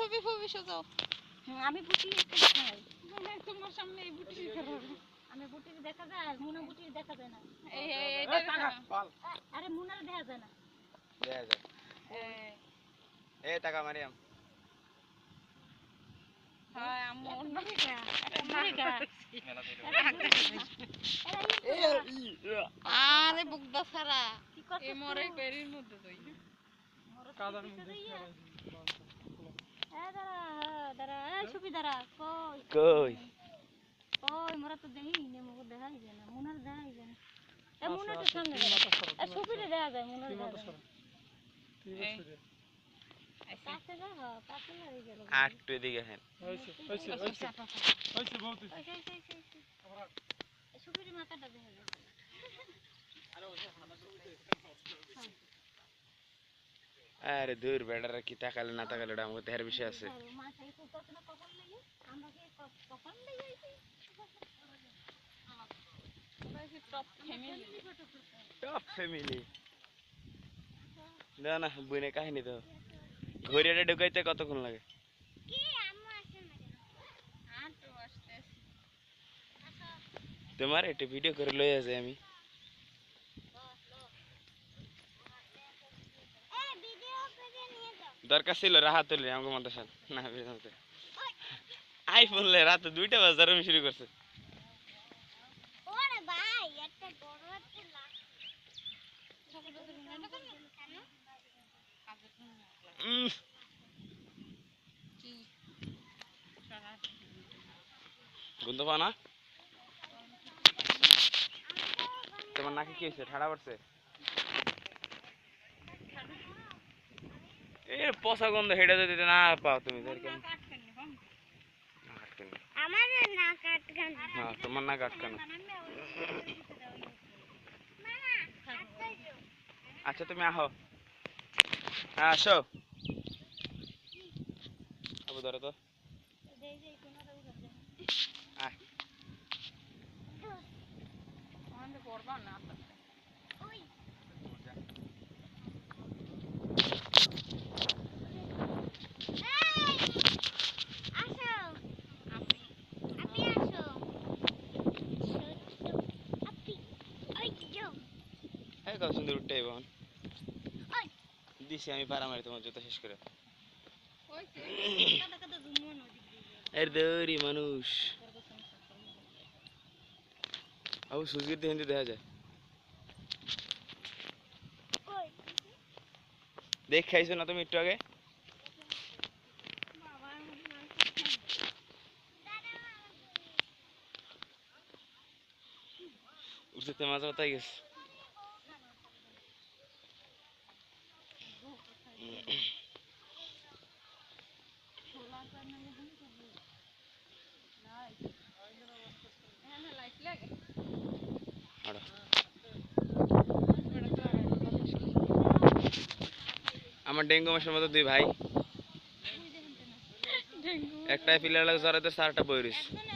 ফুবি ফুবি সোজাও আমি বুটি দেখাই তোমার সামনে এই বুটি খারাপ আমি বুটি দেখা যায় মুনা বুটি দেখা যায় না এই আরে মুনার দেখা যায় না দেখা যায় এই টাকা মারিয়াম হ্যাঁ আম্মু আরে বুকদা সারা এই মরে পেরির মধ্যে দই কাদার মধ্যে দাঁড়া সুবি দাঁড়া কই কই কই মোরা তো দেই নে মুখ দেখাই যায় না মুনার দেখাই যায় না এ মুনার তো সামনে এ সুবিরে দেখা যায় মুনার দেখা যায় ঠিক আছে পাশে যা পাশে লাগি গেল একটু এদিকে হেন হইছে বহুত সুবিরে মাথাটা দেখা যায় আরে দূর বেড়ারা কি তাকালে না তাকালে ওটা আমাকে দেহের বিষয় আছে মাথায় তো কত না কখন লাগে আমরা কি কখন লাগে টপ ফ্যামিলি না না বইনে কাহিনী তো ঘড়িটা ঢুকাইতে কতক্ষণ লাগে তোমার একটা ভিডিও করে লই আছে আমি দরকার ছিল রাহাত তুলে আমাকে মতো না আইফোন লে রাত 2টা বাজার শুরু করছে গন্ধ পাও না তোমার নাকি কি হয়েছে ঠাড়া পড়ছে এর পচা গন্ধ হেঁটে যদি না পাও তুমি আমার না কাটকান হ্যাঁ তোমার না কাটকানো আচ্ছা তুমি আহো হ্যাঁ আসো আবু ধরো তো আয় কত সুন্দর উঠতে বোন দিছি আমি পারা মারি তোমার জুতা শেষ করে এর দৌড়ি মানুষ আবু সুজগির হিন্দি দেখা যায় দেখ খাইছো না তুমি একটু আগে উঠতে মাঝে কোথায় গেছে আমার ডেঙ্গু মাসের মতো দুই ভাই একটাই পিলার লাগে জড়াতে 4টা বই রয়েছে